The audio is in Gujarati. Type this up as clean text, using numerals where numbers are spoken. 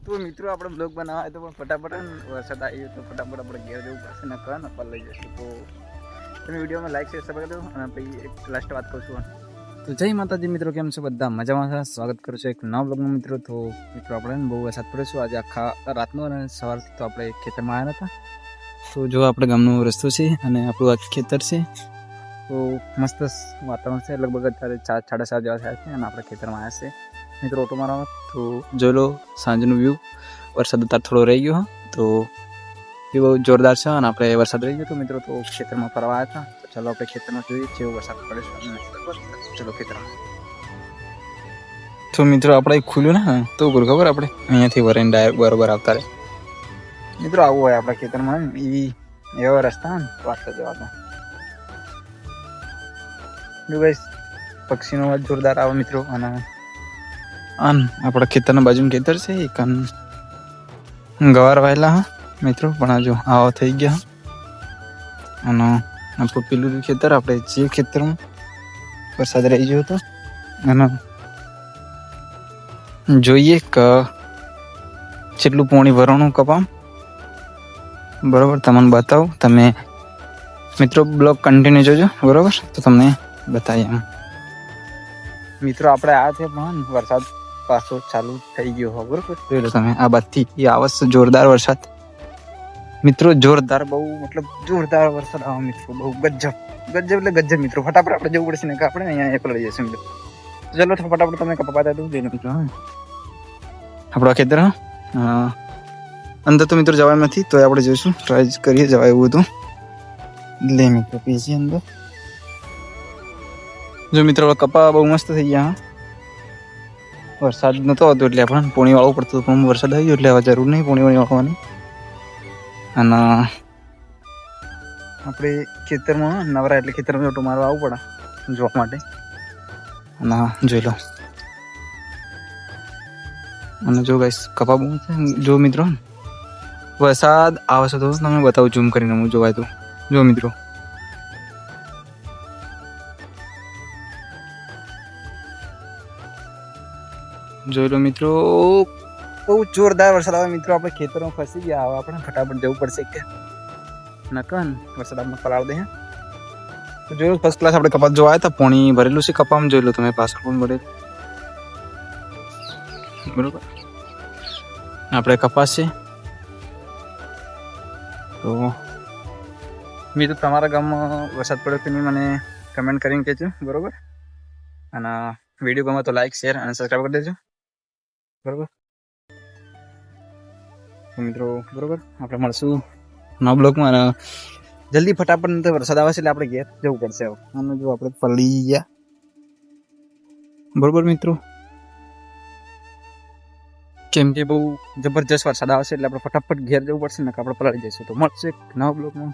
તો મિત્રો આપણે બ્લોગ બનાવવા તો પણ ફટાફટ વરસાદ આવ્યો તો ફટાફટ આપણે ઘેર જવું પડશે ને કન અપાર લઈ જશું. તો તમે વિડીયોમાં લાઈક શેર સબસ્ક્રાઈબ કરો અને પછી એક લાસ્ટ વાત કહું છું. તો જય માતાજી મિત્રો, કેમ છો બધા? મજામાં છે? સ્વાગત કરું છું એક નવા બ્લોગમાં મિત્રો. તો મિત્રો આપણે બહુ વરસાદ પડ્યો છું આજે આખા રાતનો અને સવારથી તો આપણે ખેતરમાં આવ્યા હતા. તો જો આપણે ગામનો રસ્તો છે અને આપણું આ ખેતર છે. તો મસ્ત વાતાવરણ છે, લગભગ અત્યારે 4:30 જેવા થયા છે અને આપણે ખેતરમાં આવ્યા છે મિત્રો. ઓટો મારવા તો જોઈ લો સાંજનું વ્યૂ. વરસાદ અત્યારે થોડો રહી ગયો તો એ બહુ જોરદાર છે અને આપણે વરસાદ રહી ગયો તો મિત્રો તો ખેતરમાં ફરવા આવ્યા હતા. તો ચાલો આપણે ખેતરમાં જોઈએ કેવો વરસાદ પડે છે. ચલો ખેતરમાં. તો મિત્રો આપણે ખુલ્યું ને તો ખબર આપણે અહીંયાથી વરેન ડાયરેક્ટ બરોબર આવતા રહે મિત્રો. આવું હોય આપણા ખેતરમાં એવા રસ્તા ને વાત જવાતા જો ભાઈ પક્ષીનો અવાજ જોરદાર આવે મિત્રો. અને આપણા ખેતરના બાજુનું ખેતર છે એક ગવાર વાયેલા હા મિત્રો, પણ જો આવા થઈ ગયા. અને આપણું પેલું ખેતર આપણે જે ખેતરમાં વરસાદ રહી ગયો હતો અને જોઈએ કે જેટલું પોણી ભરવાનું કપામ બરોબર તમને બતાવું. તમે મિત્રો બ્લોગ કન્ટિન્યુ જોજો બરોબર, તો તમને બતાવીએ એમ મિત્રો. આપણે આ છે પણ વરસાદ પાછો ચાલુ થઈ ગયો હોય બરોબર. જોઈ લો તમે આ બાજુથી એ આવશે જોરદાર વરસાદ મિત્રો. જોરદાર બહુ મતલબ જોરદાર વરસાદ આવે મિત્રો. બહુ ગજબ એટલે ગજબ મિત્રો. ફટાફટ આપણે જવું પડશે ને કે આપણે અહીંયા એકલો લઈ જશે મિત્રો. ચલો ફટાફટ તમે કપાતા હતું જઈને મિત્રો. આપણો ખેતર અંદર તો મિત્રો જવાય નથી, તો આપણે જોઈશું, ટ્રાય કરીએ જવાય એવું હતું. લે મિત્રો પીસી અંદર જો મિત્રો કપા બહુ મસ્ત થઈ ગયા. વરસાદ નતો આવતો એટલે આપણને પોણી વાળવું પડતું, પણ વરસાદ આવી ગયો એટલે હવે જરૂર નહીં પોણી વાળવાની. અને આપણે ખેતરમાં નવરા એટલે ખેતરમાં ઓટો મારવા આવવું પડે જોવા માટે. અને જોઈ લો અને જો ગાઈસ કપા બહુ છે જો મિત્રો. વરસાદ આવે છે તો તમે બતાવું ઝૂમ કરીને હું જોવાય તો જો મિત્રો. જોઈ લો મિત્રો બહુ જોરદાર વરસાદ આવે મિત્રો. આપણે ખેતરમાં ફસી ગયા, હવે આપણે ફટાફટ જવું પડશે કે નકન વરસાદ આપણે પલાળ દે. તો જોયું ફર્સ્ટ ક્લાસ આપણે કપાસ જોવા આવ્યા હતા, પોણી ભરેલું છે કપામાં. જોઈ લો તમે પાછળ પણ ભરેલું બરોબર. આપણે કપાસ છે. તો મિત્રો તમારા ગામમાં વરસાદ પડ્યો કે નહીં મને કમેન્ટ કરીને કહેજો બરોબર. અને વિડીયો ગમે તો લાઈક શેર અને સબસ્ક્રાઈબ કરી દેજો બરોબર મિત્રો. બરોબર આપણે મળશું નવા બ્લોગમાં અને જલ્દી ફટાફટ વરસાદ આવે છે એટલે આપણે ઘેર જવું પડશે. અને જો આપણે પલળી ગયા બરોબર મિત્રો, કેમ કે બહુ જબરજસ્ત વરસાદ આવે છે એટલે આપણે ફટાફટ ઘેર જવું પડશે ને આપણે પલાળી જઈશું. તો મળશે એક નવા બ્લોગમાં.